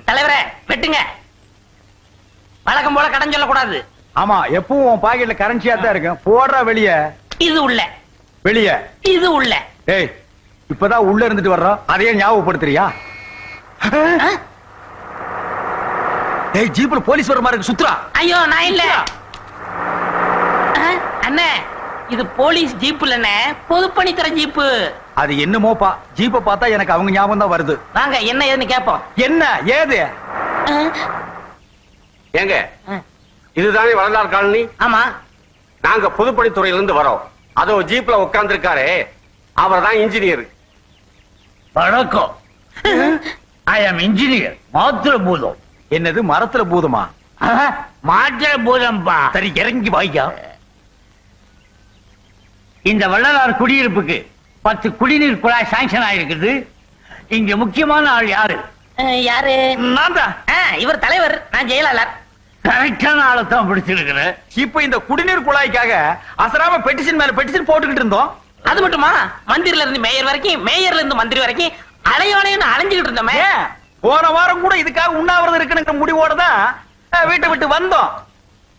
தலைவரே வெட்டுங்க. வழக்கம் போல கடன் சொல்லக்கூடாது. ஆமா, எப்பவும் உன் பாக்கெட்ல கரன்சியா தான் இருக்கும். போடுறா வெளிய. இது உள்ள. வெளிய. இது உள்ள. ஏய், இப்பதான் உள்ள இருந்துட்டு வர்றோம், அதையே ஞாபகப்படுத்துறியா? ஏய், ஜீப்ல போலீஸ் வர மாதிரி இருக்கு, சுத்துறா. ஐயோ, நான் இல்ல அண்ணே, இது போலீஸ் ஜீப் இல்லண்ணே, பொதுப்பணித்துறை ஜீப்பு. அது என்னமோப்பா, ஜீப்ப பார்த்தா எனக்கு அவங்க ஞாபகம் தான் வருது. வாங்க, என்ன ஏதுன்னு கேப்போம். என்ன ஏது? ஏங்க, இதுதானே வரலாறு காலனி? ஆமா. நாங்க பொதுப்பணித்துறையில இருந்து வரோம். அதோ ஜீப்ல உட்கார்ந்து இருக்காரு, அவர் தான் இன்ஜினியர். வணக்கம். ஐ அம் இன்ஜினியர் மாத்திர பூதம். என்னது மரத்துல பூதமா? மாத்திர பூதம்பா. சரி, இறங்கி வாய்யா. இந்த வள்ளலார் குடியிருப்புக்கு 10 குடிநீர் குழாய் சாங்ஷன் ஆயிருக்குது. இங்க முக்கியமான ஆள் யாரு? யாரு? நான் தான். இவர் தலைவர், நான் ஜெயலலிதா. கரெக்டான ஆளை தான் பிடிச்சிருக்கிறேன். இப்ப இந்த குடிநீர் குழாய்க்காக அசராம பெட்டிஷன் மேல பெட்டிஷன் போட்டுக்கிட்டு இருந்தோம். அது மட்டுமா, மந்திரில இருந்து மேயர் வரைக்கும், மேயர்ல இருந்து மந்திரி வரைக்கும் அலையோலையும் அலைஞ்சுக்கிட்டு இருந்தோமே. போன வாரம் கூட இதுக்காக உண்ணாவிரதம் இருக்குன்னு முடிவோட தான் வீட்டை விட்டு வந்தோம்.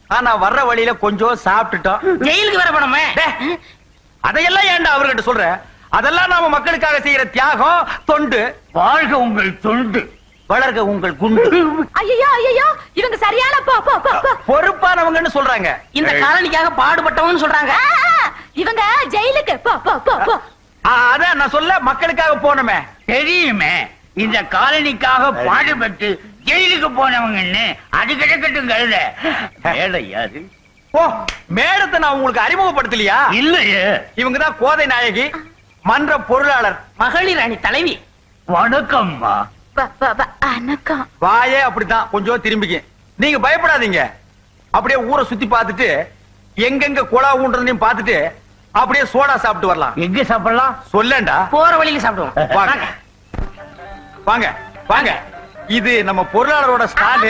ஆனா வர்ற வழியில கொஞ்சம் சாப்பிட்டுட்டோம். ஜெயிலுக்கு வர போனோமே. அதையெல்லாம் ஏன்டா அவர்கிட்ட சொல்ற? அதெல்லாம் நாம மக்களுக்காக செய்யற தியாகம், தொண்டு. வாழ்க உங்கள் தொண்டு, வளர்க உங்கள் குண்டு. ஐயோ ஐயோ, இவங்க சரியான பொறுப்பானவங்கன்னு சொல்றாங்க. இந்த காலனிக்காக பாடுபட்டவங்க சொல்றாங்க. இவங்க ஜெயிலுக்கு அதான் நான் சொல்ல, மக்களுக்காக போனோமே. தெரியுமே, இந்த காலனிக்காக பாடுபட்டு ஜெயிலுக்கு போனவங்கன்னு. அது கிடக்கட்டும் கழுத. மேடை யாரு? ஓ, மேடத்தை நான் உங்களுக்கு அறிமுகப்படுத்தலையா? இல்லையே. இவங்கதான் கோதை நாயகி, மன்ற பொருளாளர், மகளிர் அணி தலைவி. வணக்கம்மா. வணக்கம். வாயே அப்படித்தான், கொஞ்சம் திரும்பிக்க. நீங்க பயப்படாதீங்க. அப்படியே ஊரை சுத்தி பார்த்துட்டு எங்கெங்க குழா ஊன்றதையும் பார்த்துட்டு அப்படியே சோடா சாப்பிட்டு வரலாம். எங்க சாப்பிடலாம் சொல்லேன்டா. போற வழியில சாப்பிடுவோம். வாங்க வாங்க வாங்க. இது நம்ம பொருளாளரோட ஸ்டால்.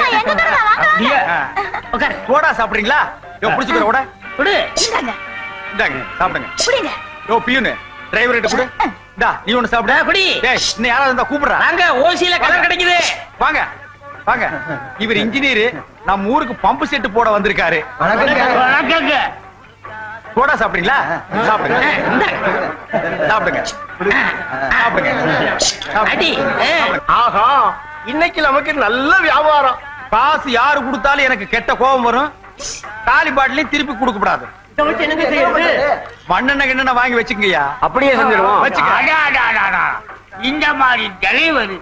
சோடா சாப்பிடுறீங்களா? புடிச்சுக்கிற கூட குடு. இந்தாங்க சாப்பிடுங்க. புடிங்க. யோ பியூனு, டிரைவர் கிட்ட குடு. டா, நீ ஒன்னு சாப்பிடு. குடி. டேய், இன்னும் யாராவது இருந்தா கூப்பிடுறா. வாங்க, ஓசில கலர் கிடைக்குது. வாங்க வாங்க. இவர் இன்ஜினியர், நம்ம ஊருக்கு பம்பு செட் போட வந்திருக்காரு. வணக்கங்க. சோடா சாப்பிடுறீங்களா? சாப்பிடுங்க சாப்பிடுங்க சாப்பிடுங்க. ஆஹா, இன்னைக்கு நமக்கு நல்ல வியாபாரம். காசு யாரு கொடுத்தாலும் எனக்கு கெட்ட கோபம் வரும். காலி பாட்டிலையும் திருப்பி கொடுக்க கூடாது. மண்ணெண்ணெய் கிண்ணெண்ணெய் வாங்கி வச்சுக்கங்கய்யா. அப்படியே செஞ்சிருவோம். இந்த மாதிரி தலைவர்,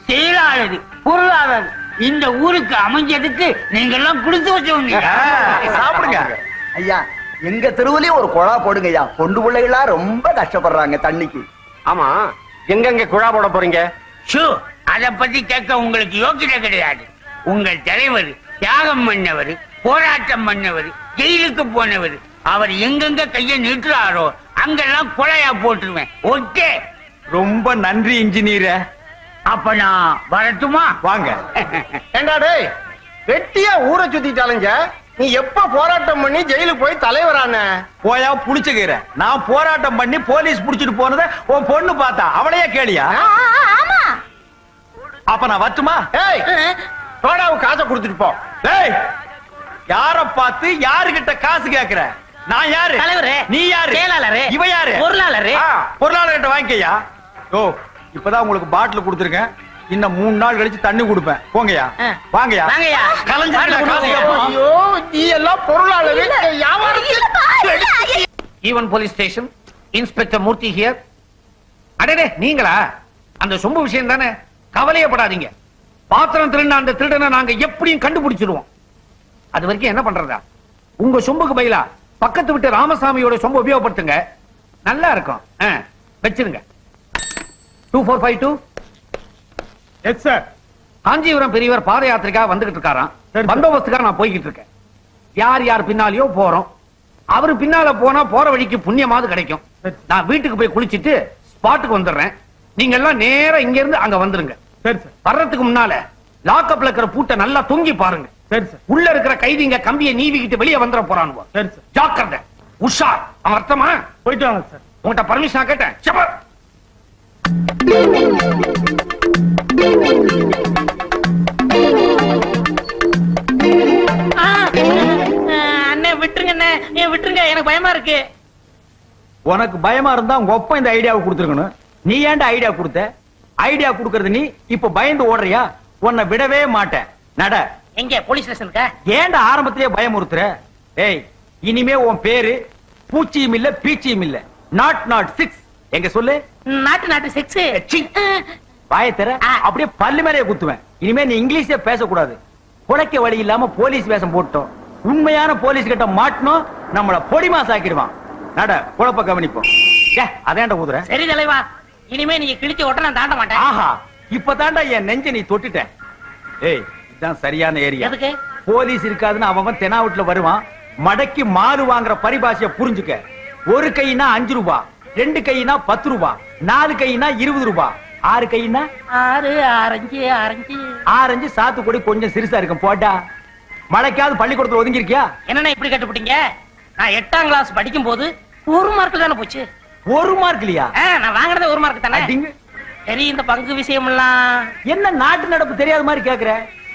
செயலாளர், பொருளாளர் இந்த ஊருக்கு அமைஞ்சதுக்கு நீங்க எல்லாம் கொடுத்து வச்சவங்க. சாப்பிடுங்க ஐயா. எங்க தெருவுலயும் ஒரு குழா போடுங்க ஐயா. பொண்டு பிள்ளைகளா ரொம்ப கஷ்டப்படுறாங்க தண்ணிக்கு. ஆமா, எங்கெங்க குழா போட போறீங்க? அத பத்தி கேட்க உங்களுக்கு யோக்கியதை கிடையாது. உங்கள் தலைவர் தியாகம் பண்ணவர், போராட்டம் பண்ணவர், ஜெயிலுக்கு போனவர். அவர் எங்கெங்க கையை நிறுத்துறாரோ அங்கெல்லாம் கொலையா போட்டுருவேன். ஓகே, ரொம்ப நன்றி இன்ஜினியர். அப்ப நான் வரட்டுமா? வாங்க. ஏண்டா டேய், வெட்டியா ஊரை சுத்திட்டாலுங்க. நீ எப்ப போராட்டம் பண்ணி ஜெயிலுக்கு போய் தலைவரான? போயா புடிச்சுக்கிற. நான் போராட்டம் பண்ணி போலீஸ் புடிச்சிட்டு போனதை உன் பொண்ணு பார்த்தா, அவளையே கேளியா? ஆமா. அப்ப நான் வரட்டுமா? ஏய், சோடாவுக்கு காசை கொடுத்துட்டு போ. ஏய், யார பார்த்து யாருகிட்ட காசு கேக்குற? நான் யாரு? தலைவரே. நீ யாரு? செயலாளரே. இவ யாரு? பொருளாளரே. பொருளாளர்கிட்ட வாங்கிக்கையா. ஓ, இப்பதான் உங்களுக்கு பாட்டில் கொடுத்துருக்கேன். இன்னும் 3 நாள் கழிச்சு தண்ணி கொடுப்பேன். போங்கயா. வாங்கயா. வாங்கயா. ஐயோ, நீ எல்லாம் பொருளாளரே. Even police station, inspector Murthy here. அடடே, நீங்களா? அந்த சொம்பு விஷயம் தானே, கவலையப்படாதீங்க. பாத்திரம் திருடின அந்த திருடனை நாங்க எப்படியும் கண்டுபிடிச்சிருவோம். அது வரைக்கும் என்ன பண்றதா? உங்க சொம்புக்கு பதிலா பக்கத்து விட்டு ராமசாமியோட சொம்பு உபயோகப்படுத்துங்க, நல்லா இருக்கும். வச்சிருங்க. 2452. Yes sir. காஞ்சிபுரம் பெரியவர் பாத யாத்திரைக்காக வந்துகிட்டு இருக்காராம். பந்தோபஸ்துக்காக நான் போய்கிட்டு இருக்கேன். யார் யார் பின்னாலேயோ போறோம். அவரு பின்னால போனா போற வழிக்கு புண்ணியமாவது கிடைக்கும். நான் வீட்டுக்கு போய் குளிச்சிட்டு ஸ்பாட்டுக்கு வந்துடுறேன். நீங்க எல்லாம் நேரா இங்க இருந்து அங்க வந்துருங்க. வர்றதுக்கு முன்னால லாக்அப்ல இருக்கிற பூட்டை நல்லா தொங்கி பாருங்க. சரி சார். உள்ள இருக்கிற கைதிங்க கம்பியை நீவிக்கிட்டு வெளியே வந்துட போறானுவோ. சரி சார். ஜாக்கிரதை, உஷார். அவன் அர்த்தமா? போயிட்டு வாங்க சார். உன்கிட்ட பர்மிஷன் கேட்டேன். சபா. அண்ணே விட்டுருங்க அண்ணே, விட்டுருங்க, எனக்கு பயமா இருக்கு. உனக்கு பயமா இருந்தா உங்க ஒப்ப இந்த ஐடியாவை கொடுத்துருக்கணும். நீ ஏன்டா ஐடியா கொடுத்த? ஐடியா கொடுக்கறது நீ இப்ப பயந்து ஓடுறியா? உன்னை விடவே மாட்டேன். நட. எங்க போலீஸ் ஸ்டேஷனுக்கா? ஏன்டா ஆரம்பத்திலேயே பயமுறுத்துற? ஏய், இனிமே உன் பேரு பூச்சியும் இல்ல பீச்சியும் இல்ல. நாட் 6. எங்க சொல்லு. நாட்டு 6. வாயை தர அப்படியே பல்லு மேலேயே குத்துவேன். இனிமே நீ இங்கிலீஷே பேசக்கூடாது. புழைக்க வழி இல்லாம போலீஸ் வேஷம் போட்டோம். உண்மையான போலீஸ் கிட்ட மாட்டணும், நம்மள பொடிமாஸ் ஆக்கிடுவான். நட, குழப்ப கவனிப்போம். அதேண்ட ஊதுற. சரி தலைவா, இனிமே நீங்க கிழிச்ச ஓட்ட நான் தாண்ட மாட்டேன். ஆஹா, இப்ப தாண்டா என் நெஞ்ச நீ தொட்டுட்ட. ஏய், இதுதான் சரியான ஏரியா. எதுக்கு? போலீஸ் இருக்காதுன்னு அவன் தெனாவட்டுல வருவான். மடக்கி மாறு வாங்குற பரிபாஷைய புரிஞ்சுக்க. ஒரு கைனா 5 ரூபாய், 2 கைனா 10 ரூபாய், 4 கைனா 20 ரூபாய், 6 கைனா 6 ஆரஞ்சு. ஆரஞ்சு சாத்துக்குடி கொஞ்சம் சிறுசா இருக்கும். போட்டா மழைக்காவது பள்ளிக்கூடத்துல ஒதுங்கி இருக்கியா? என்னன்னா இப்படி கட்டுப்பிட்டீங்க? நான் 8ஆம் கிளாஸ் படிக்கும் போது 1 மார்க் தானே போச்சு. 1 மார்க் இல்லையா? நான் வாங்குறதே 1 மார்க் தானே. சரி, இந்த பங்கு விஷயம் எல்லாம் என்ன நாட்டு நடப்பு தெரியாத மாதிரி கேக்குற?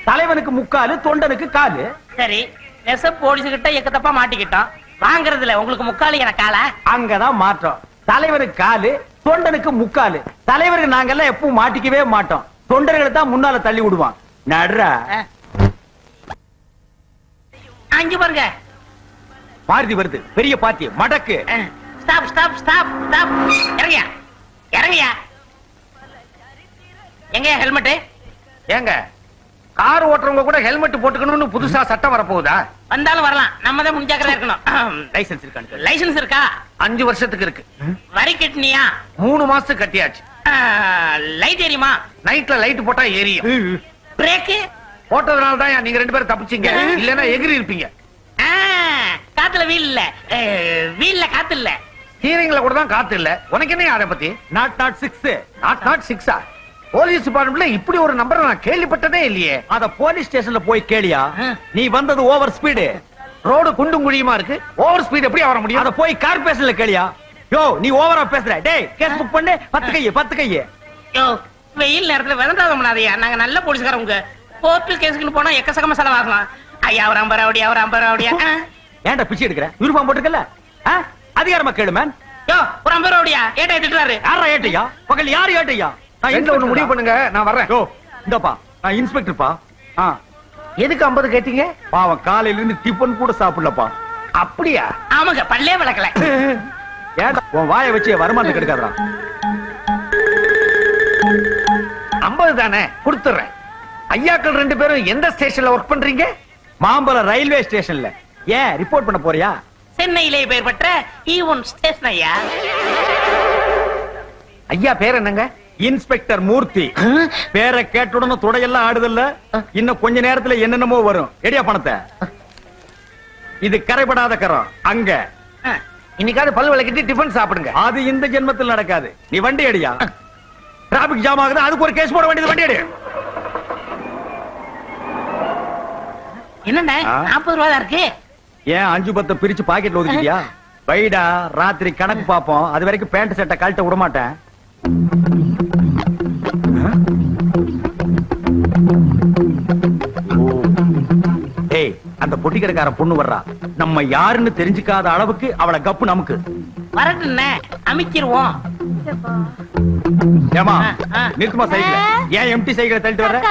தலைவனுக்கு 3/4, தொண்டனுக்கு 1/4. சரி, நெசப் போலீஸ் கிட்ட எக்கத்தப்பா மாட்டிக்கிட்டோம். வாங்குறதுல உங்களுக்கு 3/4, எனக்கு 1/4. அங்கதான் மாற்றம். தலைவனுக்கு 1/4, தொண்டனுக்கு 3/4. தலைவருக்கு நாங்கெல்லாம் எப்பவும் மாட்டிக்கவே மாட்டோம். தொண்டர்களை தான் முன்னால தள்ளி விடுவான். நடுறா. அங்க பாருங்க, மாருதி வருது. பெரிய பாத்தி மடக்கு. ஸ்டாப். இறங்கியா. எங்க ஹெல்மெட்? ஏங்க, கார் ஓட்டுறவங்க கூட ஹெல்மெட் போட்டுக்கணும்னு புதுசா சட்டம் வரப்போகுதா? வந்தாலும் வரலாம், நம்ம தான் முன்ஜாக்கிரதையா இருக்கணும். லைசன்ஸ் இருக்கான்னு? லைசன்ஸ் இருக்கா? 5 வருஷத்துக்கு இருக்கு. வரி கட்டினியா? 3 மாசத்துக்கு கட்டியாச்சு. லைட் எரியுமா? நைட்ல லைட் போட்டா எரியும். பிரேக் போட்டதுனால தான் நீங்க 2 பேரும் தப்பிச்சீங்க. இல்லன்னா எகிரி இருப்பீங்க. காத்துல வீல் இல்ல, வீல்ல காத்து இல்ல, ஹீரிங்ல கூட தான் காத்து இல்ல. உனக்கு என்ன அதை பத்தி? நாட் 6. நாட் 6. போலீஸ் டிபார்ட்மெண்ட்ல இப்படி ஒரு நம்பர் நான் கேள்விப்பட்டதே இல்லையே. அத போலீஸ் ஸ்டேஷன்ல போய் கேளியா? நீ வந்தது ஓவர் ஸ்பீடு. ரோடு குண்டும் குழியுமா இருக்கு. ஓவர் ஸ்பீட் எப்படி வர முடியும்? அத போய் கார்பரேஷன்ல கேளியா? யோ, நீ ஓவரா பேசுற. டேய், கேஸ் புக் பண்ணு. 10 கையே. யோ, வெயில் நேரத்துல விளந்தாத முடியாதையா. நாங்க நல்ல போலீஸ்காரங்க. கோர்ட்டு கேஸுக்கு போனா எக்கசக்கமா செலவாகலாம். ஐயா, ஒரு 50 ரூபாடியா. ஏன்டா பிச்சை எடுக்கிற? யூனிஃபார்ம் போட்டுக்கல? அதிகாரமா கேளு மேன். யோ, ஒரு 50 ரூபாடியா. ஏட்டா திட்டுறாரு. யாரா ஏட்டையா? பகல் யாரு ஏட்டையா? நான் என்ன ஒண்ணு முடிவு பண்ணுங்க, நான் வர்றேன். யோ, இந்தப்பா, நான் இன்ஸ்பெக்டர்ப்பா. எதுக்கு 50 கேட்டீங்க? பாவம் காலையில இருந்து டிபன் கூட சாப்பிடலப்பா. அப்படியா? ஆமாங்க, பல்லே விளக்கல. ஏன்டா உன் வாயை வச்சு வருமானம் கெடுக்காதடா. 50 தானே, கொடுத்துறேன். ஐயாக்கள் 2 பேரும் எந்த ஸ்டேஷன்ல ஒர்க் பண்றீங்க? மாம்பலம் ரயில்வே ஸ்டேஷன்ல. ஏன் ரிப்போர்ட் பண்ண போறியா? சென்னையிலே பெயர் பெற்ற ஈவன் ஸ்டேஷன் ஐயா. ஐயா பேர் என்னங்க? இன்ஸ்பெக்டர் மூர்த்தி. பேரை கேட்டுடனே துடையெல்லாம் ஆடுதல்ல. இன்னும் கொஞ்ச நேரத்துல என்னென்னமோ வரும். எடியா பணத்தை. இது கரைபடாத கரம். அங்க இன்னைக்காவது பல் விளக்கிட்டு டிபன் சாப்பிடுங்க. அது இந்த ஜென்மத்தில் நடக்காது. நீ வண்டி அடியா. டிராபிக் ஜாம் ஆகுது, அதுக்கு ஒரு கேஸ் போட வேண்டியது. வண்டி அடி. என்னண்ணே 40 ரூபா தான் இருக்கு. ஏன் 5-10 பிரிச்சு பாக்கெட்ல ஒதுக்கிட்டியா? வைடா, ராத்திரி கணக்கு பாப்போம். அது வரைக்கும் பேண்ட் சட்டை கழட்ட விட மாட்டேன். ஏய், அந்த பொட்டி கடைக்கார பொண்ணு வர்றா. நம்ம யாருன்னு தெரிஞ்சுக்காத அளவுக்கு அவளை கப்பு நமக்கு. வரட்டுண்ணே, அமைக்கிருவோம். ஏமா, நிறுத்துமா சைக்கிள். ஏன் எம்டி சைக்கிளை தள்ளிட்டு வர்ற?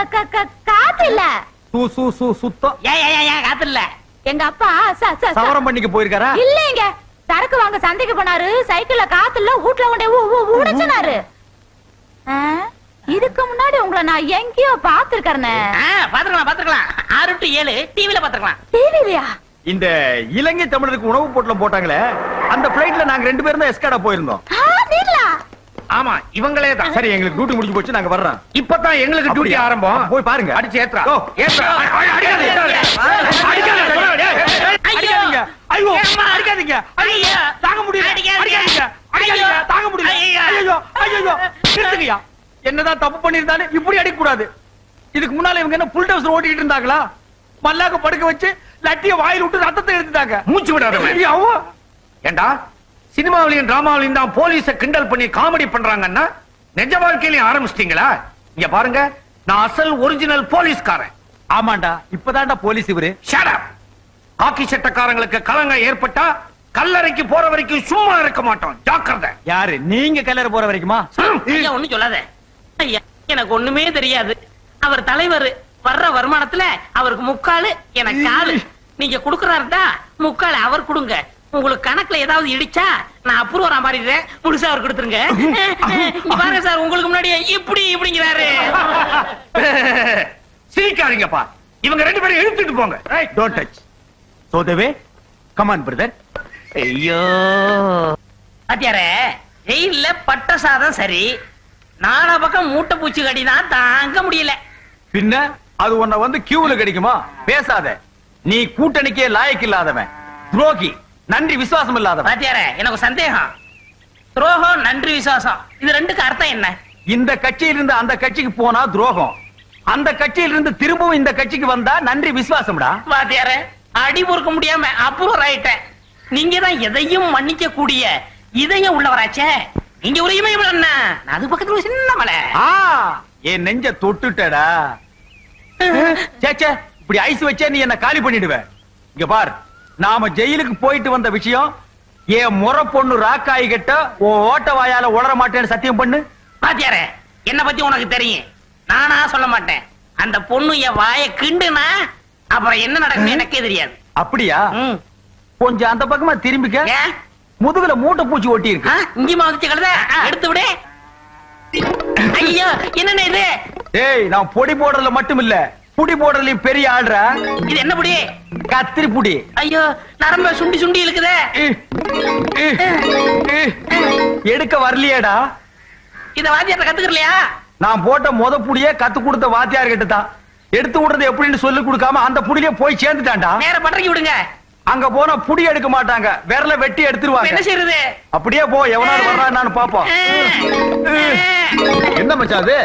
காத்து இல்ல. சுத்தம். ஏன் காத்து இல்ல? எங்க அப்பா சவரம் பண்ணிக்க போயிருக்காரா? இல்லங்க, சரக்கு வாங்க சந்தைக்கு போனாரு. சைக்கிள்ல காத்து இல்ல, வீட்ல கொண்டே உடைச்சனாரு. இதுக்கு முன்னாடி உங்களை நான் எங்கேயோ பாத்துருக்கேன். பாத்துக்கலாம். 6 to 7 டிவில பாத்துக்கலாம். டிவிலயா? இந்த இலங்கை தமிழருக்கு உணவு பொட்டலம் போட்டாங்களே, அந்த பிளைட்ல நாங்க 2 பேரும் தான் எஸ்காடா போயிருந்தோம். ஆமா, இவங்களே தான். சரி, எங்களுக்கு டியூட்டி முடிஞ்சு போச்சு, நாங்க வர்றோம். இப்பதான் எங்களுக்கு டியூட்டி ஆரம்பம். போய் பாருங்க. அடிச்சு ஏத்ரா. ஏத்ரா. அடிக்காதீங்க. ஐயோ, அடிக்காதீங்க. ஐயோ, தாங்க முடியல. அடிக்காதீங்க. தாங்க முடியல. ஐயோ, நிறுத்துங்கயா. என்னதான் தப்பு பண்ணிருந்தாலும் இப்படி அடிக்க கூடாது. இதுக்கு முன்னால இவங்க என்ன புல் டவுஸ் ஓட்டிட்டு இருந்தாங்களா? மல்லாக்க படுக்க வச்சு லட்டிய வாயில் விட்டு ரத்தத்தை எடுத்துட்டாங்க. மூச்சு விடாதவன். ஏண்டா சினிமாவிலையும் டிராமாவிலையும் தான் போலீஸ கிண்டல் பண்ணி காமெடி பண்றாங்கன்னா நிஜ வாழ்க்கையிலையும் ஆரம்பிச்சிட்டீங்களா? இங்க பாருங்க, நான் அசல் ஒரிஜினல் போலீஸ்காரன். ஆமாண்டா, இப்பதான்டா போலீஸ் இவரு. Shut up. காக்கி சட்டக்காரங்களுக்கு கலங்க ஏற்பட்டா கல்லறைக்கு போற வரைக்கும் சும்மா இருக்க மாட்டோம். ஜாக்கிரதை. யாரு நீங்க கல்லறை போற வரைக்குமா? ஐயா ஒண்ணும் சொல்லாத ஐயா, எனக்கு ஒண்ணுமே தெரியாது. அவர் தலைவர் வர்ற வருமானத்துல அவருக்கு முக்காலு எனக்கு காலு. நீங்க குடுக்கறாருடா முக்காலு அவர் கொடுங்க. உங்களுக்கு கணக்குல ஏதாவது இடிச்சா நான் அப்ரூவரா மாறிடுறேன். முழுசா அவர் கொடுத்துருங்க. பாருங்க சார், உங்களுக்கு முன்னாடி இப்படி இப்படிங்கிறாரு. சிரிக்காதீங்கப்பா. இவங்க ரெண்டு பேரும் இழுத்துட்டு போங்க. Don't touch. So the way, come on brother. ஐயோ பாத்தியாரே, ஜெயில பட்ட சாதம் சரி, நாலா பக்கம் மூட்டை பூச்சி கடிதான் தாங்க முடியல. பின்ன அது உன்னை வந்து கியூல கிடைக்குமா? பேசாத. நீ கூட்டணிக்கே லாயக்கு இல்லாதவன், துரோகி, நன்றி விசுவாசம் இல்லாதவன். பாத்தியாரே, எனக்கு சந்தேகம். துரோகம் நன்றி விசுவாசம் இது ரெண்டுக்கு அர்த்தம் என்ன? இந்த கட்சியிலிருந்து அந்த கட்சிக்கு போனா துரோகம், அந்த கட்சியிலிருந்து திரும்பவும் இந்த கட்சிக்கு வந்தா நன்றி விசுவாசம்டா. பாத்தியாரே, அடி பொறுக்க முடியாம அப்ரூவர் ஆயிட்டேன். நீங்க தான் எதையும் மன்னிக்க கூடிய இதயம் உள்ளவராச்சே. நீங்க ஒரு இமயம் என்ன, அது பக்கத்துல ஒரு சின்ன மலை. என் நெஞ்ச தொட்டுட்டடா. சேச்சே, இப்படி ஐஸ் வச்சே நீ என்ன காலி பண்ணிடுவ. இங்க பார், நாம ஜெயிலுக்கு போயிட்டு வந்த விஷயம் என் முறை பொண்ணு ராக்காயி கிட்ட ஓட்ட வாயால உளர மாட்டேன்னு சத்தியம் பண்ணு. பாத்தியாரே, என்ன பத்தி உனக்கு தெரியும், நானா சொல்ல மாட்டேன். அந்த பொண்ணு என் வாய கிண்டுனா அப்புறம் என்ன நடக்கும் எனக்கே தெரியாது. அப்படியா? கொஞ்சம் அந்த பக்கமா திரும்பிக்க. முதுகுல மூட்டை பூச்சி ஒட்டி இருக்கு. இங்கேயுமா வந்துச்சு கழுத, எடுத்து விடு. ஐயோ, என்னன்னு இது? ஏய், நான் பொடி போடுறதுல மட்டும் இல்ல, புடி போடுறதுலயும் பெரிய ஆள்றா. இது என்ன புடி? கத்திரி புடி. ஐயோ, நரம்ப சுண்டி சுண்டி இருக்குதே. எடுக்க வரலையேடா. இத வாத்தியார்ட்ட கத்துக்கலையா? நான் போட்ட முத புடியே கத்து கொடுத்த வாத்தியார் கிட்ட தான். எடுத்து விடுறது எப்படின்னு சொல்லி கொடுக்காம அந்த புடியிலே போய் சேர்ந்துட்டான்டா. நேர பட்டறைக்கு விடுங்க. அங்க போனா புடி எடுக்க மாட்டாங்க, விரல வெட்டி எடுத்துருவாங்க. என்ன செய்யறது? அப்படியே போ, எவனாவது வர்றான்னு பாப்போம். என்ன மச்சான் அது?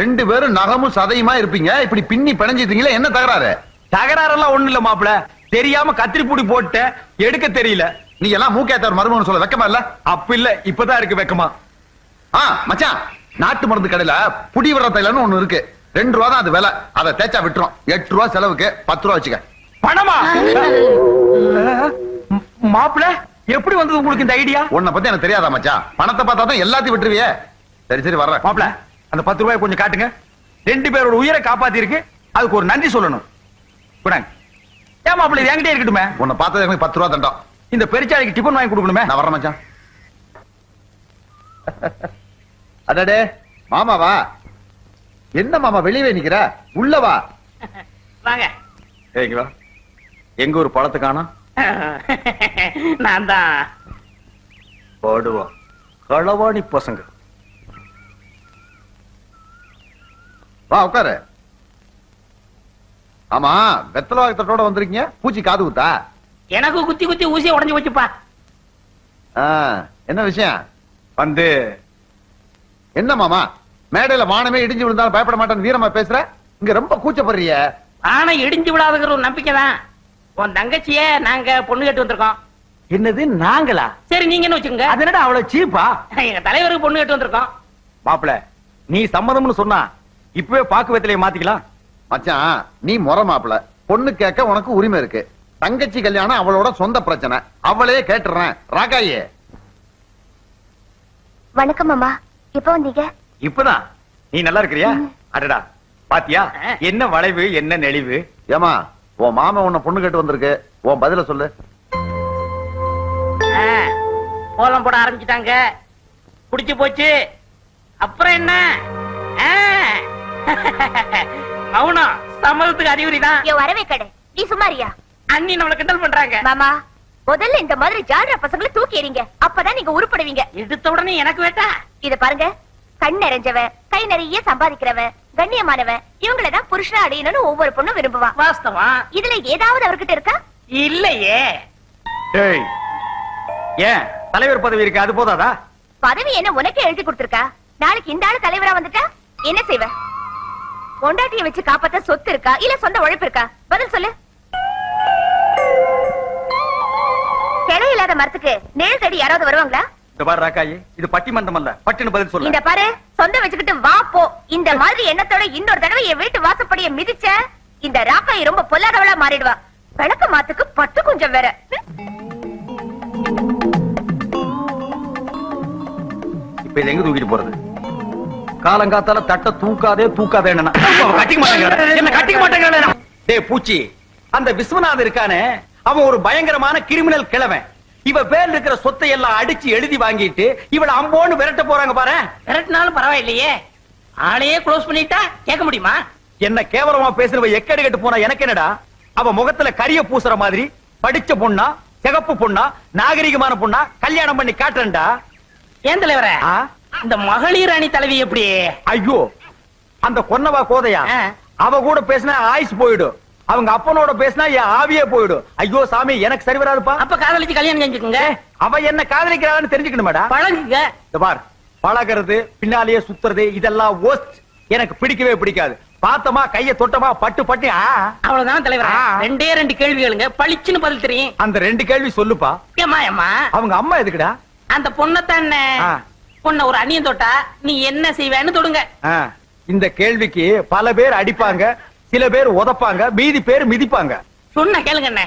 ரெண்டு பேரும் நகமும் சதையுமா இருப்பீங்க, இப்படி பின்னி பிணைஞ்சிட்டீங்களே, என்ன தகராறு? தகராறெல்லாம் ஒண்ணு இல்ல மாப்பிள, தெரியாம கத்திரி புடி போட்டு எடுக்க தெரியல. நீ எல்லாம் மூக்கேத்தவர் மருமகன் சொல்ல வெக்கமா இல்ல? அப்ப இல்ல, இப்பதான் இருக்கு வெக்கமா. மச்சான், நாட்டு மருந்து கடையில புடி விடுற தைலன்னு ஒண்ணு இருக்கு. 2 ரூபா தான் அது விலை. அதை தேய்ச்சா விட்டுரும். 8 ரூபா செலவுக்கு 10 ரூபா வச்சுக்க. பணமா? மாப்பிள, எப்படி வந்தது உங்களுக்கு இந்த ஐடியா? உன்னை பத்தி எனக்கு தெரியாதா மச்சான்? பணத்தை பார்த்தா தான் எல்லாத்தையும் விட்டுருவியே. சரி சரி வர்றேன். மாப்பிள, அந்த 10 ரூபாய் கொஞ்சம் காட்டுங்க. 2 பேரோட உயிரை காப்பாத்தி இருக்கு, அதுக்கு ஒரு நன்றி சொல்லணும். ஏன் மாப்பிள, இது என்கிட்டே இருக்கட்டுமே. உன்னை பார்த்தது எனக்கு 10 ரூபா தண்டம். இந்த பெருச்சாளிக்கு டிபன் வாங்கி கொடுக்கணுமே. நான் வர்றேன் மச்சான். அடடே மாமாவா? என்ன மாமா வெளியே நிக்கிற? உள்ள வா. வாங்க. ஏங்க, எங்க ஒரு பழத்தை காணோம். நான் தான் போடுவோம் களவாணி பசங்க. வா உட்காரு. ஆமா, வெத்தலை வாக்கத்தோட வந்திருக்கீங்க. பூச்சி காது குத்தா? எனக்கு குத்தி குத்தி ஊசியை உடஞ்சு போச்சுப்பா. என்ன விஷயம்? வந்து என்ன மாமா, மேடையில வானமே இடிஞ்சு விழுந்தாலும் பயப்பட மாட்டேன்னு வீரமா பேசுற. இங்க ரொம்ப கூச்சப்படுறிய. ஆனா இடிஞ்சு விடாதுங்கிற ஒரு நம்பிக்கை தான். உன் தங்கச்சிய நாங்க பொண்ணு கேட்டு வந்திருக்கோம். என்னது நாங்களா? சரி, நீங்க என்ன வச்சுக்கோங்க. அது என்னடா அவ்வளவு சீப்பா? எங்க தலைவருக்கு பொண்ணு கேட்டு வந்திருக்கோம். மாப்பிள, நீ சம்மதம்னு சொன்னா இப்பவே பாக்கு வெத்தலையை மாத்திக்கலாம். மச்சான், நீ முறை மாப்பிள, பொண்ணு கேட்க உனக்கு உரிமை இருக்கு. தங்கச்சி கல்யாணம் அவளோட சொந்த பிரச்சனை, அவளையே கேட்டுறேன். ராகாயே. வணக்கம் மாமா, எப்ப வந்தீங்க? இப்பதான். நீ நல்லா இருக்கிறியா? அடடா, பாத்தியா என்ன வளைவு, என்ன நெளிவு. ஏமா, உன் மாமா உன்னை பொண்ணு கேட்டு வந்திருக்கு. உன் பதில சொல்லு. கோலம் போட ஆரம்பிச்சுட்டாங்க. புடிச்சு போச்சு. அப்புறம் என்ன? மௌனம் சம்மதத்துக்கு அறிகுறிதான். வரவே கடை, நீ சும்மாரியா? அண்ணி நம்மள கிண்டல் பண்றாங்க. மாமா, முதல்ல இந்த மாதிரி ஜாடுற பசங்களை தூக்கி எறிங்க, அப்பதான் நீங்க உருப்படுவீங்க. எடுத்த உடனே எனக்கு வேட்டா? இத பாருங்க, கண் நிறைஞ்சவன், கை நிறைய சம்பாதிக்கிறவன், கண்ணியமானவன், இவங்களதான் புருஷனா அடையணும்னு ஒவ்வொரு பொண்ணும் விரும்புவான். வாஸ்தவம். இதுல ஏதாவது அவர்கிட்ட இருக்கா? இல்லையே. ஏன் தலைவர் பதவி இருக்கு, அது போதாதா? பதவி என்ன உனக்கே எழுதி கொடுத்திருக்கா? நாளைக்கு இந்த ஆளு தலைவரா வந்துட்டா என்ன செய்வ? பொண்டாட்டியை வச்சு காப்பாத்த சொத்து இருக்கா இல்ல சொந்த உழைப்பு இருக்கா? பதில் சொல்லு. கிளை இல்லாத மரத்துக்கு நேர் தேடி யாராவது வருவாங்களா? இந்த பாரு ராக்காயி, இது பட்டிமன்றம் அல்ல, பட்டின்னு பதில் சொல்லு. இந்த பாரு, சொந்த வச்சுக்கிட்டு வா போ. இந்த மாதிரி எண்ணத்தோட இன்னொரு தடவை என் வீட்டு வாசப்படிய மிதிச்ச இந்த ராக்காயி ரொம்ப பொல்லாதவளா மாறிடுவா. விளக்க மாத்துக்கு பட்டு கொஞ்சம் வேற. இப்ப இது எங்க தூக்கிட்டு போறது? காலங்காத்தால தட்ட தூக்காதே தூக்காதேன்னா கட்டிக்க மாட்டேங்கிறானே, என்ன கட்டிக்க மாட்டேங்கிறானே. டேய் பூச்சி, அந்த விஸ்வநாதன் இருக்கானே, அவன் ஒரு பயங்கரமான கிரிமினல் கிழவன். இவ பேர்ல இருக்கிற சொத்தை எல்லாம் அடிச்சு எழுதி வாங்கிட்டு இவள அம்போன்னு விரட்ட போறாங்க பாரு. விரட்டினாலும் பரவாயில்லையே, ஆளையே க்ளோஸ் பண்ணிட்டா கேட்க முடியுமா? என்ன கேவலமா பேசுறவ எக்கடி கட்டு போனா எனக்கு என்னடா? அவ முகத்துல கரிய பூசுற மாதிரி படிச்ச பொண்ணா, சிகப்பு பொண்ணா, நாகரிகமான பொண்ணா கல்யாணம் பண்ணி காட்டுறேன்டா. ஏன் தலைவரே, இந்த மகளிர் அணி தலைவி எப்படி? ஐயோ, அந்த கொன்னவா கோதையா, அவ கூட பேசினா ஆயுஸ் போயிடும். அவங்க அப்பனோட பேசினா என் ஆவியே போயிடும். ஐயோ சாமி, எனக்கு சரி வராதுப்பா. அப்ப காதலிச்சு கல்யாணம் செஞ்சுக்குங்க. அவ என்ன காதலிக்கிறான்னு தெரிஞ்சுக்கணுமேடா. பழகுங்க. இந்த பார், பழகிறது பின்னாலேயே சுத்துறது இதெல்லாம் worst. எனக்கு பிடிக்கவே பிடிக்காது. பார்த்தமா கைய தொட்டமா பட்டு பட்டு. அவ்வளவுதான் தலைவரா. ரெண்டே ரெண்டு கேள்விகளுங்க, பளிச்சுன்னு பதில் தெரியும். அந்த ரெண்டு கேள்வி சொல்லுப்பா. ஏமா ஏமா அவங்க அம்மா எதுக்குடா? அந்த பொண்ணத்தானே, பொண்ண ஒரு அண்ணியம் தொட்டா நீ என்ன செய்வேன்னு தொடுங்க. இந்த கேள்விக்கு பல பேர் அடிப்பாங்க, சில பேர் உதப்பாங்க, மீதி பேர் மிதிப்பாங்க. சொன்ன கேளுங்க அண்ணே,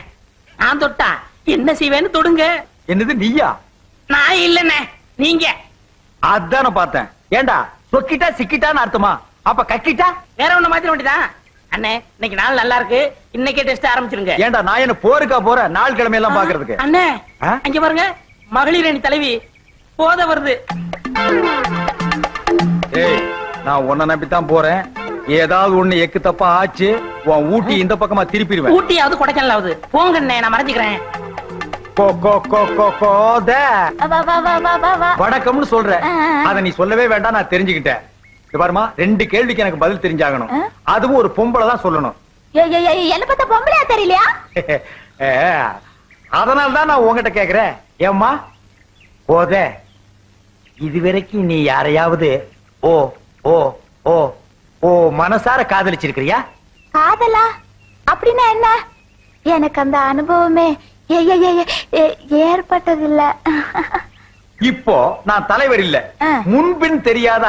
நான் தொட்டா என்ன செய்வேன்னு தொடுங்க. என்னது நீயா? நான் இல்லண்ணே, நீங்க. அதான பார்த்தேன். ஏண்டா சொக்கிட்டா சிக்கிட்டான்னு அர்த்தமா? அப்ப கக்கிட்டா வேற ஒண்ணு மாத்திர வேண்டியதான். அண்ணே, இன்னைக்கு நாள் நல்லா இருக்கு, இன்னைக்கே டெஸ்ட் ஆரம்பிச்சிருங்க. ஏண்டா நான் என்ன போருக்கா போற நாள் கிழமை எல்லாம் பாக்குறதுக்கு? அண்ணே, அங்க பாருங்க, மகளிர் அணி தலைவி போத வருது. ஏய், நான் உன்னை நம்பித்தான் போறேன். ஏதாவது ஒண்ணு எக்கு தப்பா ஆச்சு, உன் ஊட்டி இந்த பக்கமா திருப்பிடுவேன். ஊட்டியாவது கொடைக்கானலாவது போங்க அண்ணே, நான் மறைஞ்சுக்கிறேன். வணக்கம்னு சொல்ற, அத நீ சொல்லவே வேண்டாம், நான் தெரிஞ்சுக்கிட்டேன். பாருமா, ரெண்டு கேள்விக்கு எனக்கு பதில் தெரிஞ்சாகணும். அதுவும் ஒரு பொம்பளை தான் சொல்லணும். என்ன பார்த்தா பொம்பளையா தெரியலையா? அதனால்தான் நான் உங்ககிட்ட கேக்குறேன். ஏம்மா போத, இதுவரைக்கும் நீ யாரையாவது ஓ ஓ ஓ ஓ மனசார காதலிச்சிருக்கிறியா? காதலா அப்படின்னா என்ன? எனக்கு அந்த அனுபவமே ஏற்பட்டதில்ல. இப்போ நான் தலைவர் இல்ல, முன்பின் தெரியாத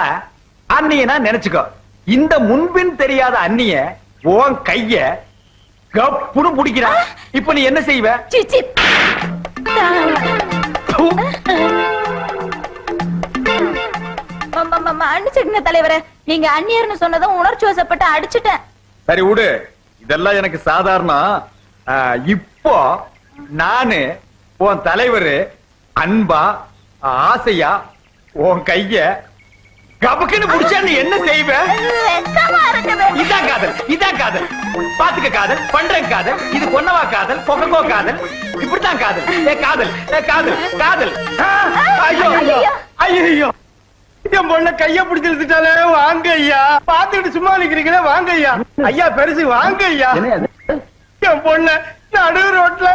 அண்ணியனா நினைச்சுக்கோ. இந்த முன்பின் தெரியாத அண்ணிய உன் கைய கப்புன்னு பிடிக்கிறா. இப்ப நீ என்ன செய்வ? அடிச்சிடுங்க தலைவரே, நீங்க அந்நியர்னு சொன்னதும் உணர்ச்சி வசப்பட்டு அடிச்சுட்டேன். சரி விடு, இதெல்லாம் எனக்கு சாதாரணம். இப்போ நானு உன் தலைவர் அன்பா ஆசையா உன் கைய கபக்குன்னு புடிச்சா நீ என்ன செய்வ? இதான் காதல், இதான் காதல். பாத்துக்க காதல், பண்றேன் காதல், இது கொன்னவா காதல், கொக்கோ காதல், இப்படித்தான் காதல். காதல் காதல் காதல். ஐயோ ஐயோ, என் பொண்ண கைய பிடிச்சு இழுத்துட்டாலே. வாங்க ஐயா, பாத்துக்கிட்டு சும்மா நிக்கிறீங்களே, வாங்க ஐயா. ஐயா பெருசு, வாங்க ஐயா. என் பொண்ண நடு ரோட்ல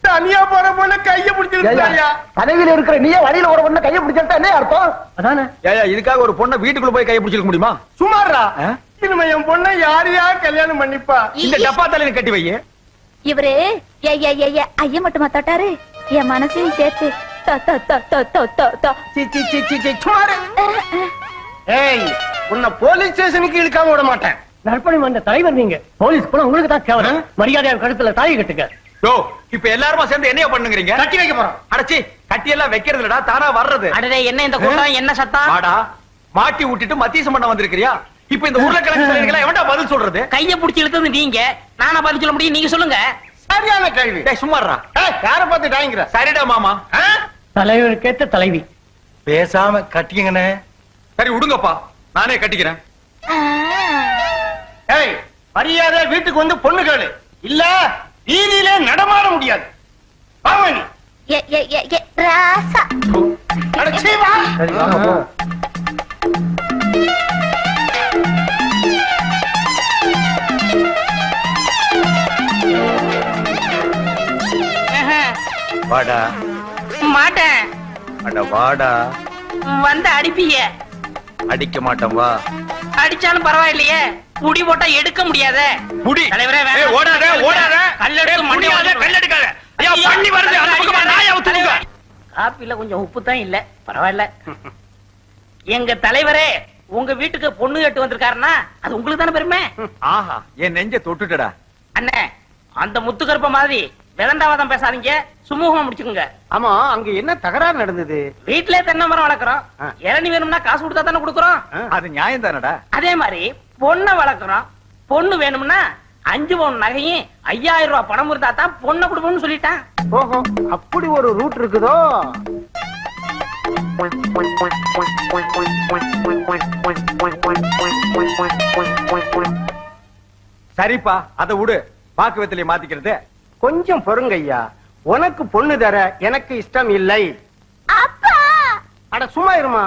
தனியா போற பொண்ண கைய பிடிச்சு இழுத்துட்டாயா. கனவில் இருக்கிற நீயே வழியில ஒரு பொண்ண கைய பிடிச்சிருந்தா என்ன அர்த்தம்? அதானே. ஏயா, இதுக்காக ஒரு பொண்ண வீட்டுக்குள்ள போய் கைய பிடிச்சிருக்க முடியுமா? சுமாரா, இனிமே என் பொண்ண யாரையா கல்யாணம் பண்ணிப்பா? இந்த டப்பா தலையில கட்டி வையே. இவரு ஐயா மட்டுமா தொட்டாரு, என் மனசையும் சேர்த்து உன்னை போலீஸ் ஸ்டேஷனுக்கு இழுக்காம விட மாட்டேன். நற்பணி வந்த தலைவர் நீங்க, போலீஸ் போல உங்களுக்கு தான் கேவலம். மரியாதையா கழுத்துல தாலி கட்டுங்க. இப்ப எல்லாருமா சேர்ந்து என்னைய பண்ணுங்கறீங்க? கட்டி வைக்க போறோம். அடச்சி, கட்டி எல்லாம் வைக்கிறது இல்லடா, தானா வர்றது. அடடே, என்ன இந்த கூட்டம், என்ன சத்தம்? வாடா, மாட்டி விட்டுட்டு மத்தியசம் பண்ண வந்திருக்கிறியா? இப்ப இந்த உருளைக்கிழங்கு சொல்றீங்களா, எவன்டா பதில் சொல்றது? கைய புடிச்சு இழுத்தது நீங்க, நானா பதில் சொல்ல முடியும்? நீங்க சொல்லுங்க. சரியான கேள்வி. சும்மாறா, யார பார்த்து டாய்ங்கிற? சரிடா மாமா. தலைவருக்கேத்த தலைவி. பேசாம கட்டிக்கங்கண்ணே. சரி விடுங்கப்பா, நானே கட்டிக்கிறேன். மரியாதை வீட்டுக்கு வந்து பொண்ணு கேளு, இல்ல வீதியிலே நடமாட முடியாது. ராசா வாடா. மாட்டேன். அட வாடா. வந்து அடிப்பீங்க. அடிக்க மாட்டேன், வா. அடிச்சாலும் பரவாயில்லையே, புடி போட்டா எடுக்க முடியாத. புடி தலைவரே ஓடாத ஓடாத கல்லெடுக்காத. ஐயா பண்ணி வருது அந்த பக்கமா நாய் அவுத்துங்க. காப்பில கொஞ்சம் உப்பு தான் இல்ல, பரவாயில்ல. எங்க தலைவரே உங்க வீட்டுக்கு பொண்ணு கேட்டு வந்திருக்காருன்னா அது உங்களுக்கு தானே பெருமை. ஆஹா, என் நெஞ்ச தொட்டுட்டடா. அண்ணே, அந்த முத்துக்கருப்ப மாதிரி விதண்டாவாதம் பேசாதீங்க, சுமூகமா முடிச்சுக்குங்க. ஆமா, அங்க என்ன தகராறு நடந்தது? வீட்டுல தென்னை மரம் வளர்க்குறோம், இளநீ வேணும்னா காசு கொடுத்தா தானே கொடுக்குறோம். அது நியாயம் தானடா. அதே மாதிரி பொண்ணை வளர்க்குறோம், பொண்ணு வேணும்னா 5 பவுன் நகையும் 5000 ரூபாய் பணம் இருந்தா தான் பொண்ணை கொடுப்போம்னு சொல்லிட்டான். ஓஹோ, அப்படி ஒரு ரூட் இருக்குதோ? சரிப்பா, அத விடு. பாக்கு வெத்தலையை மாத்திக்கிறது. கொஞ்சம் பொறுங்க ஐயா. உனக்கு பொண்ணு தர எனக்கு இஷ்டம் இல்லை. அப்பா அட சும்மா இருமா.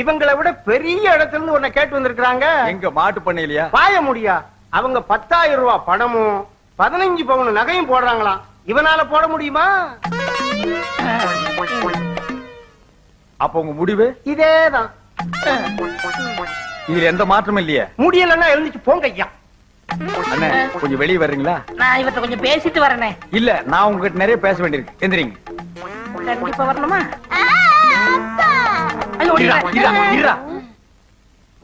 இவங்களை விட பெரிய இடத்துல இருந்து உன்னை கேட்டு வந்திருக்காங்க. எங்க மாட்டு பண்ண இல்லையா? பாய முடியா. அவங்க 10,000 ரூபாய் பணமும் 15 பவுன் நகையும் போடுறாங்களாம். இவனால போட முடியுமா? அப்ப உங்க முடிவு இதேதான். இதுல எந்த மாற்றமும் இல்லையே. முடியலன்னா எழுந்துச்சு போங்க ஐயா. அண்ணே, கொஞ்சம் வெளியே வர்றீங்களா? நான் இவர்கிட்ட கொஞ்சம் பேசிட்டு வரேனே. இல்ல, நான் உங்ககிட்ட நிறைய பேச வேண்டியிருக்கு. எந்திரிங்க. கண்டிப்பா வரணுமா?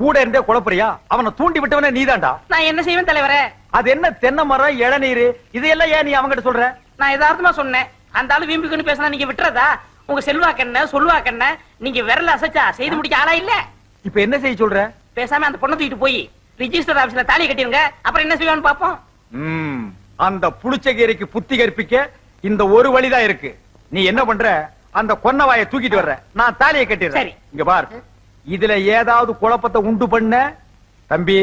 கூட இருந்தே குழப்பறியா? அவனை தூண்டி விட்டவனே நீதான்டா. நான் என்ன செய்வேன் தலைவரே? அது என்ன தென்னை மரம், இளநீர், இதெல்லாம் ஏன் நீ அவங்கிட்ட சொல்ற? நான் யதார்த்தமா சொன்னேன். அந்த ஆளு வீம்புக்குன்னு பேசினா நீங்க விட்டுறதா? உங்க செல்வாக்கண்ண சொல்வாக்கண்ண நீங்க விரல அசைச்சா செய்து முடிக்க ஆளா இல்ல. இப்ப என்ன செய்ய சொல்ற? பேசாம அந்த பொண்ணை தூக்கிட்டு போய் ரிஜிஸ்டர் ஆபீஸ்ல தாலி கட்டிருங்க. அப்புறம் என்ன செய்வான்னு பாப்போம். அந்த புளிச்சகீரைக்கு புத்தி கற்பிக்க இந்த ஒரு வழிதான் இருக்கு. நீ என்ன பண்ற? அந்த கொன்னவாயை தூக்கிட்டு வர்ற, நான் தாலியை கட்டிடுறேன். சரி. இங்க பார், இதுல ஏதாவது குழப்பத்தை உண்டு பண்ண தம்பி,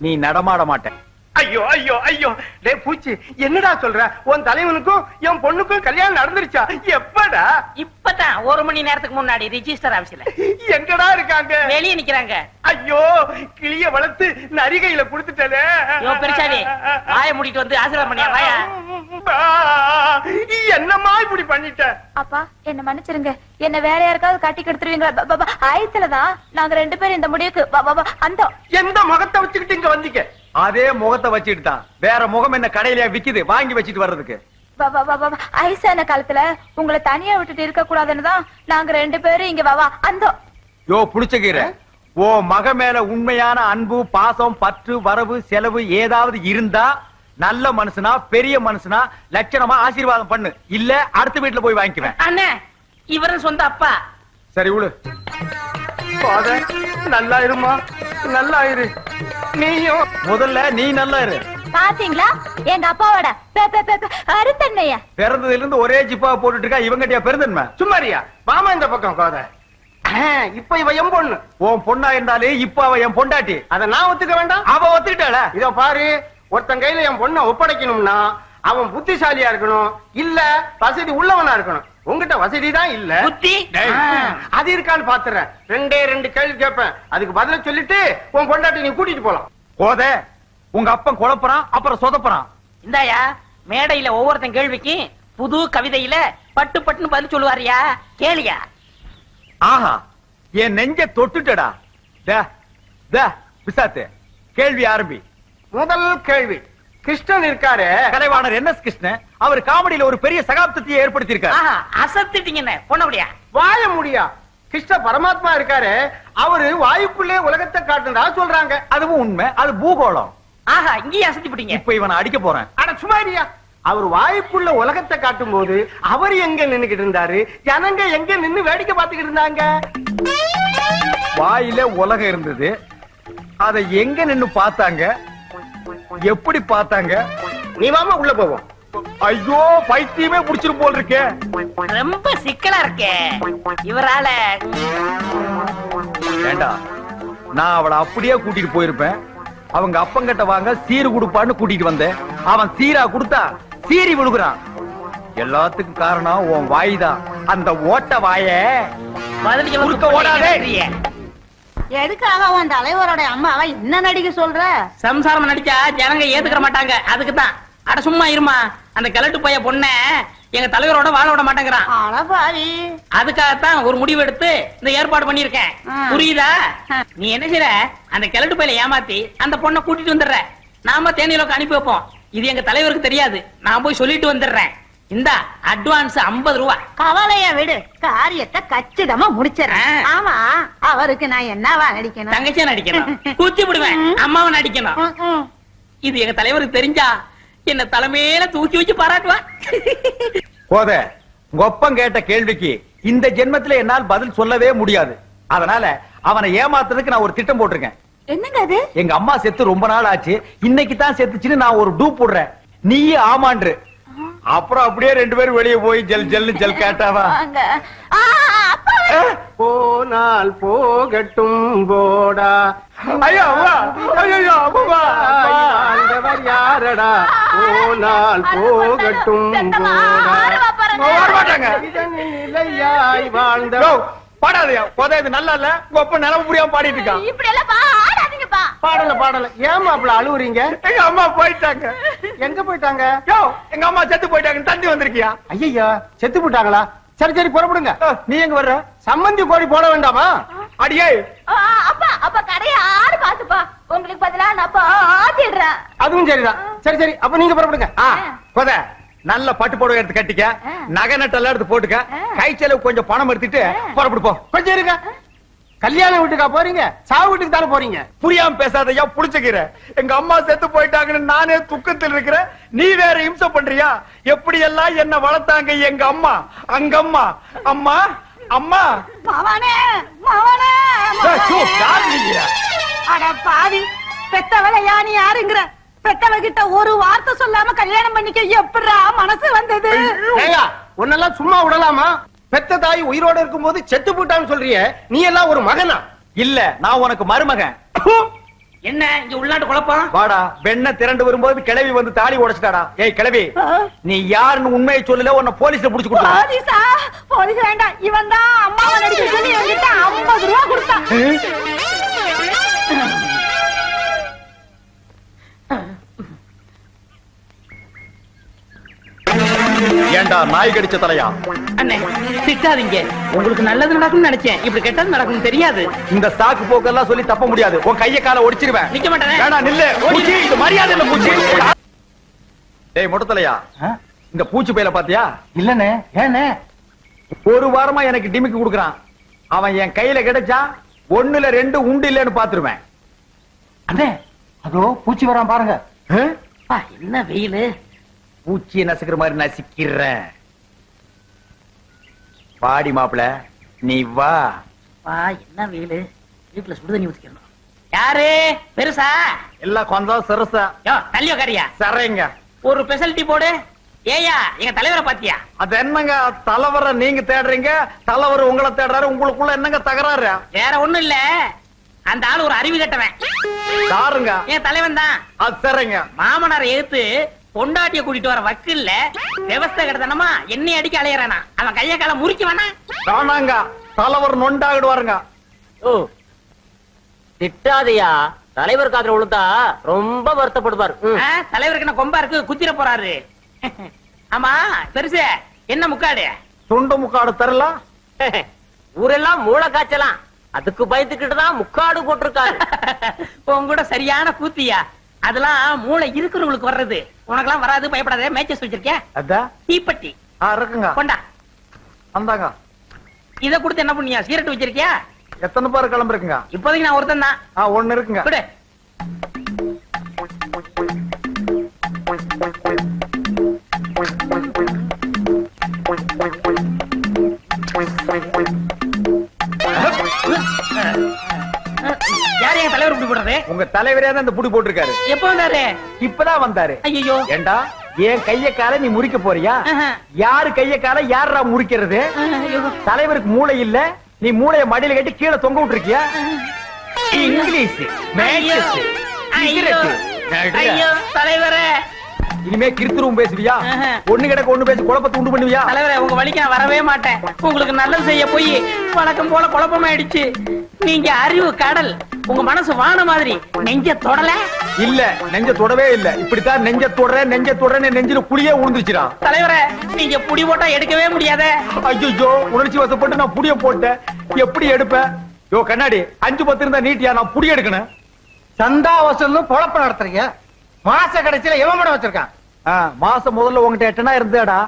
நீ நடமாட மாட்டேன். ஐயோ ஐயோ ஐயோ, டேய் பூச்சி, என்னடா சொல்ற? உன் தலைவனுக்கும் என் பொண்ணுக்கும் கல்யாணம் நடந்துருச்சா? எப்படா? இப்பதான் 1 மணி நேரத்துக்கு முன்னாடி ரிஜிஸ்டர் ஆபீஸ்ல. எங்கடா இருக்காங்க? வெளியே நிக்கிறாங்க. ஐயோ, கிளிய வளர்த்து நரிகையில குடுத்துட்டே. யோ பெருசாலி, வாயை மூடிட்டு வந்து ஆசீர்வாதம் பண்ணியா? வாயா. என்னம்மா இப்படி பண்ணிட்ட? அப்பா என்ன மன்னிச்சிருங்க. என்ன வேற யாருக்காவது கட்டி கொடுத்துருவீங்களா? ஆயத்துலதான் நாங்க 2 பேரும் இந்த முடிவுக்கு அந்த எந்த முகத்தை வச்சுக்கிட்டு இங்க வந்தீங்க? அதே முகத்தை வச்சுட்டு தான். வேற முகம் என்ன கடையில விக்குது வாங்கி வச்சிட்டு வர்றதுக்கு? ஐசான காலத்துல உங்களை தனியா விட்டுட்டு இருக்க கூடாதுன்னு தான் நாங்க 2 பேரும் இங்க அந்த யோ புளிச்சகீரை, ஓ மக மேல உண்மையான அன்பு, பாசம், பற்று, வரவு, செலவு ஏதாவது இருந்தா நல்ல மனுஷனா, பெரிய மனுஷனா லட்சணமா ஆசீர்வாதம் பண்ணு. இல்ல அடுத்த வீட்டுல போய் வாங்கிக்குவேன். அண்ணே, இவரும் சொந்த அப்பா. சரி விடு. நல்லா இருமா, நல்லா இரு. நீயும் முதல்ல நீ நல்லா இரு. பாத்தீங்களா எங்க அப்பாவோட அருத்தன்மைய? பிறந்ததுல இருந்து ஒரே ஜிப்பா போட்டுட்டு இருக்கா. இவங்கட்டியா பெருந்தன்மை? சும்மாரியா மாமா இந்த பக்கம் கோத. இப்ப இவ என் பொண்ணு. உன் பொண்ணா இருந்தாலே இப்ப அவ என் பொண்டாட்டி. அத நான் ஒத்துக்க வேண்டாம்? அவ ஒத்துக்கிட்டாள. இதோ பாரு, ஒருத்தன் கையில என் பொண்ணை ஒப்படைக்கணும்னா அவன் புத்திசாலியா இருக்கணும், இல்ல வசதி உள்ளவனா இருக்கணும். உங்ககிட்ட வசதி தான் இல்ல. புத்தி அது இருக்கான்னு பாத்துறேன். 2 கேள்வி கேட்பேன், அதுக்கு பதில சொல்லிட்டு உன் பொண்டாட்டி நீ கூட்டிட்டு போலாம். போத, உங்க அப்பன் குழப்பறான், அப்புறம் சொதப்பறான். இந்தாயா, மேடையில ஒவ்வொருத்தன் கேள்விக்கு புது கவிதையில பட்டு பட்டுன்னு பதில் சொல்லுவாரியா, கேளியா. ஆஹா, என் நெஞ்ச தொட்டுட்டடா. பிசாத்து, கேள்வி ஆரம்பி. முதல் கேள்வி, கிருஷ்ணன் இருக்காரு, கலைவாணர் என்.எஸ். கிருஷ்ணன், அவர் காமெடியில ஒரு பெரிய சகாப்தத்தையே ஏற்படுத்தியிருக்காரு. அசத்திட்டீங்க பொண்ண முடியா? வாய முடியா. கிருஷ்ண பரமாத்மா இருக்காரு, அவரு வாயுக்குள்ளே உலகத்தை காட்டுறதா சொல்றாங்க. அதுவும் உண்மை, அது பூகோளம். ஆஹா, இங்கேயே அசத்தி போட்டீங்க. இப்ப இவனை அடிக்க போறேன். ஆனா சும்மாரியா, அவர் வாயுக்குள்ள உலகத்தை காட்டும் போது அவர் எங்க நின்னுகிட்டு இருந்தாரு, ஜனங்க எங்க நின்னு வேடிக்கை பார்த்துக்கிட்டு இருந்தாங்க? வாயில உலகம் இருந்தது, அதை எங்க நின்னு பார்த்தாங்க, எப்படி பார்த்தாங்க? நீ வாமா உள்ள போவோம். ஐயோ, பைத்தியமே புடிச்சிரும் போல் இருக்கே. ரொம்ப சிக்கலா இருக்கே இவரால. வேண்டாம், நான் அவளை அப்படியே கூட்டிட்டு போயிருப்பேன். அவங்க அப்பங்கிட்ட வாங்க சீரு கொடுப்பான்னு கூட்டிட்டு வந்தேன். அவன் சீரா கொடுத்தா சீரி விழுகுறான். எல்லாத்துக்கும் காரணம் உன் வாய்தான். அந்த ஓட்ட வாய பதிலுக்கு ஓடாதே. எதுக்காக உன் தலைவரோட அம்மாவை என்ன நடிக்க சொல்ற? சம்சாரம் நடிச்சா ஜனங்க ஏத்துக்க மாட்டாங்க, அதுக்குதான். அட சும்மா இருமா. அந்த கிழட்டு பைய பொண்ண எங்க தலைவரோட வாழ விட மாட்டேங்கிறான். அழபாவி. அதுக்காகத்தான் ஒரு முடிவு எடுத்து இந்த ஏற்பாடு பண்ணிருக்கேன். புரியுதா? நீ என்ன செய்ற, அந்த கிழட்டு பையில ஏமாத்தி அந்த பொண்ணை கூட்டிட்டு வந்துடுற. நாம தேனிலோக்கு அனுப்பி வைப்போம். இது எங்க தலைவருக்கு தெரியாது. நான் போய் சொல்லிட்டு வந்துடுறேன். இந்த அட்வான்ஸ் 50 ரூபா. கவலைய விடு, காரியத்தை கச்சிதமா முடிச்சிடறேன். ஆமா, அவருக்கு நான் என்னவா நடிக்கணும்? தங்கச்சியா நடிக்கணும். கூச்சி விடுவேன். அம்மாவை நடிக்கணும். இது எங்க தலைவருக்கு தெரிஞ்சா என்ன தலைமையில தூக்கி வச்சு பாராட்டுவா. போத உங்க ஒப்பம் கேட்ட கேள்விக்கு இந்த ஜென்மத்துல என்னால் பதில் சொல்லவே முடியாது. அதனால அவனை ஏமாத்துறதுக்கு நான் ஒரு திட்டம் போட்டிருக்கேன். என்னங்க அது? எங்க அம்மா செத்து ரொம்ப நாள் ஆச்சு, இன்னைக்கு தான் செத்துச்சுன்னு நான் ஒரு டூ போடுறேன். நீயே ஆமான்று. அப்புறம் அப்படியே 2 பேரும் வெளியே போய் ஜல் ஜல் ஜல் கேட்டாவா? போனால் போகட்டும் போடா. ஐயோ அம்மா, ஐயோ அம்மா, ஆண்டவர் யாரடா? போனால் போகட்டும் மாட்டாங்க. நிலையாய் வாழ்ந்த பாடாதையா போதா, இது நல்லா இல்ல. உங்க அப்பா நிலவு புரியாம பாடிட்டு இருக்கான். இப்படி எல்லாம் பாடாதீங்கப்பா. பாடல. ஏமா அப்படி அழுவுறீங்க? எங்க அம்மா போயிட்டாங்க. எங்க போயிட்டாங்க? யோ, எங்க அம்மா செத்து போயிட்டாங்க. தந்தி வந்திருக்கியா? ஐயா, செத்து போயிட்டாங்களா? சரி புறப்படுங்க. நீ எங்க வர்ற? சம்மந்தி கோடி போட வேண்டாமா? அடியே அப்பா அப்பா கடைய ஆறு பாத்துப்பா. உங்களுக்கு பதிலா நான் பாத்திடுறேன். அதுவும் சரிதான். சரி அப்ப நீங்க புறப்படுங்க. போத நல்ல பட்டு புடவை எடுத்து கட்டிக்க, நகை நட்டெல்லாம் எடுத்து போட்டுக்க, கை செலவு கொஞ்சம் பணம் எடுத்துட்டு புறப்படு போ. கொஞ்சம் இருங்க. கல்யாண வீட்டுக்கா போறீங்க? சாவு வீட்டுக்கு தானே போறீங்க? புரியாம பேசாதயா, புடிச்சுக்கிற. எங்க அம்மா செத்து போயிட்டாங்கன்னு நானே துக்கத்தில் இருக்கிறேன். நீ வேற இம்சை பண்றியா? எப்படி எல்லாம் என்ன வளர்த்தாங்க எங்க அம்மா. அங்கம்மா அம்மா அம்மா. மவனே மவனே. அட பாவி, பெத்தவளை யானி யாருங்கிற? பெத்தவகிட்ட ஒரு வார்த்தை சொல்லாம கல்யாணம் பண்ணிக்க எப்படா மனசு வந்தது? உன்னெல்லாம் சும்மா விடலாமா? பெத்த தாய் உயிரோட இருக்கும் போது செத்து போட்டான்னு சொல்றிய, நீ எல்லாம் ஒரு மகனா? இல்ல, நான் உனக்கு மருமகன். என்ன இங்க உள்நாட்டு குழப்பம்? வாடா, வெண்ண திரண்டு வரும்போது கிளவி வந்து தாலி உடைச்சிட்டாடா. ஏய் கிளவி, நீ யாருன்னு உண்மையை சொல்லல, உன்னை போலீஸ்ல புடிச்சு கொடுத்தா. போலீஸா? போலீஸ் வேண்டாம். இவன் தான் அம்மாவை நடிக்க சொல்லி என்கிட்ட 50 ரூபா கொடுத்தான். ஏண்டா நாய் கடிச்ச தலையா? அண்ணே திட்டாதீங்க. உங்களுக்கு நல்லது நடக்கும்னு நினைச்சேன். இப்படி கெட்டது நடக்கும் தெரியாது. இந்த சாக்கு போக்கெல்லாம் சொல்லி தப்ப முடியாது. உன் கைய கால ஒடிச்சிருவேன். நிக்க மாட்டேன். வேணா நில்லு. பூச்சி, இது மரியாதை இல்ல பூச்சி. டேய் முட்டத்தலையா, இந்த பூச்சி பையில பாத்தியா? இல்லனே. ஏனே? ஒரு வாரமா எனக்கு டிமிக்கு குடுக்குறான். அவன் என் கையில கிடைச்சா 1ல 2 உண்டு இல்லன்னு பாத்துருவேன். அண்ணே, அதோ பூச்சி வரான் பாருங்க. என்ன வெயிலு. பூச்சியை நசுக்கிற மாதிரி நசுக்கிறேன். பாடி மாப்பிள, நீ வா. என்ன வெயிலு. வீட்டுல சுடுதண்ணி ஊத்திக்கணும். யாரு பெருசா? எல்லாம் கொஞ்சம் சிறுசா. தள்ளியோ காரியா? சரிங்க. ஒரு ஸ்பெஷாலிட்டி போடு. ஏயா எங்க தலைவரை பாத்தியா? அது என்னங்க தலைவரை நீங்க தேடுறீங்க, தலைவர் உங்களை தேடுறாரு. உங்களுக்குள்ள என்னங்க தகராறு? வேற ஒண்ணும் இல்ல, அந்த ஆளு ஒரு அறிவு கட்டவன். யாருங்க? என் தலைவன் தான். அது சரிங்க. மாமனாரை எடுத்து பொண்டாட்டிய கூட்டிட்டு வர வக்கில்ல விவசாய கிடத்தனமா என்னை அடிக்க அலையறானா. அவன் கைய கால முறிக்க வேணா. வேணாங்க, தலைவர் நொண்டாகிடுவாருங்க. ஓ திட்டாதையா, தலைவர் காதுல விழுந்தா ரொம்ப வருத்தப்படுவார். தலைவருக்கு என்ன கொம்பா இருக்கு, குத்திர போறாரு. ஆமா பெருசு, என்ன முக்காடு? துண்டு முக்காடு தரலாம். ஊரெல்லாம் மூளை காய்ச்சலாம், அதுக்கு பயந்துக்கிட்டு தான் முக்காடு போட்டிருக்காரு. உன் கூட சரியான கூத்தியா. அதெல்லாம் மூளை இருக்கிறவங்களுக்கு வர்றது, உனக்கெல்லாம் வராது. பயப்படாத. மேட்சஸ் வச்சிருக்கேன். அதான் தீப்பெட்டி இருக்குங்க. கொண்டா. அந்தாங்க. இத கொடுத்து என்ன பண்ணியா? சீரட் வச்சிருக்கியா? எத்தனை பேர் கிளம்புறீங்க? இப்போதைக்கு நான் ஒருத்தன் தான். 1 இருக்குங்க. கொடு. யார் என் தலைவர் புடி போடுறது? உங்க தலைவரே தான் இந்த புடி போட்டிருக்காரு. எப்ப வந்தாரு? இப்பதான் வந்தாரு. ஐயோ ஏண்டா, என் கைய கால நீ முறிக்க போறியா? யாரு கைய கால யாரா முறிக்கிறது? தலைவருக்கு மூளை இல்ல, நீ மூளைய மடியில கட்டி கீழே தொங்க விட்டுருக்கியா? இங்கிலீஷ் ஐயோ தலைவரே, இனிமே கிருத்துருவும் பேசுவியா? ஒண்ணு கிடக்க ஒண்ணு பேசி குழப்பத்தை உண்டு பண்ணுவியா? தலைவரே, உங்க வழிக்கு நான் வரவே மாட்டேன். உங்களுக்கு நல்லது செய்ய போய் வழக்கம் போல குழப்பமாயிடுச்சு. நீங்க அறிவு கடல், உங்க மனசு வான மாதிரி நெஞ்ச தொடல இல்ல நெஞ்ச தொடவே இல்ல. இப்படித்தான் நெஞ்ச தொடறேன்னு நெஞ்சில குழியே உழுந்துச்சுடா. தலைவரே நீங்க புடி போட்டா எடுக்கவே முடியாதே. ஐயோ உணர்ச்சி வசப்பட்டு நான் புடிய போட்டேன். எப்படி எடுப்பேன்? யோ கண்ணாடி 5-10 இருந்தா நீட்டியா, நான் புடி எடுக்கணும். சந்தா வசூல் பொழப்ப நடத்துறீங்க. மாச கடைசியில எவன் படம் வச்சிருக்கான்? மாசம் முதல்ல உங்ககிட்ட 8 இருந்தேடா.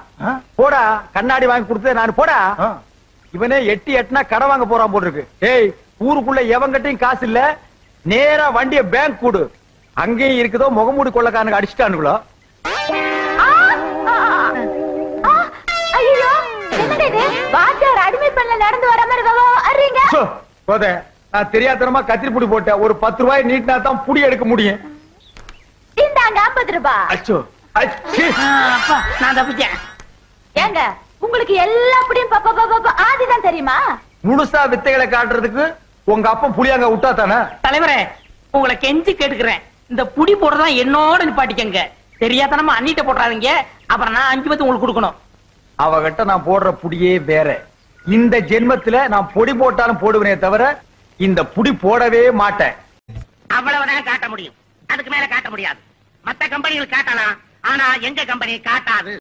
போடா கண்ணாடி வாங்கி கொடுத்தேன் நான். போடா இவனே 8 கடை வாங்க போறான் போல இருக்கு. ஏய் ஊருக்குள்ள எவங்கிட்டையும் காசு இல்ல, நேரா வண்டிய பேங்க் கூடு. அங்கேயும் இருக்குதோ முகமூடி கொள்ளக்காரனுக்கு அடிச்சுட்டானுங்களோ. ஐயோ என்னங்க இது? வாத்தியார் அட்மிட் பண்ணல நடந்து வர மாதிரி வர்றீங்க. போதே நான் தெரியாதனமா கத்திரி புடி போட்டேன். ஒரு 10 ரூபாய் நீட்டினா தான் புடி எடுக்க முடியும். இந்தாங்க 50 ரூபாய். அச்சோ அப்பா நான் தப்பிச்சேன். ஏங்க உங்களுக்கு எல்லா புடியும் ஆதிதான் தெரியுமா? முழுசா வித்தைகளை காட்டுறதுக்கு உங்க அப்பா புளியாங்க விட்டா தானே? தலைவரே உங்களை கெஞ்சி கேட்டுக்கிறேன், இந்த புடி போடுறதா என்னோட நிப்பாட்டிக்கங்க. தெரியாதனமா அண்ணிட்ட போடுறாதீங்க. அப்புறம் நான் 5 உங்களுக்கு கொடுக்கணும். அவகிட்ட நான் போடுற புடியே வேற. இந்த ஜென்மத்துல நான் பொடி போட்டாலும் போடுவேனே தவிர இந்த புடி போடவே மாட்டேன். அவ்வளவுதான் காட்ட முடியும், அதுக்கு மேல காட்ட முடியாது. மத்த கம்பெனிகள் காட்டலாம், ஆனா எங்க கம்பெனி காட்டாது.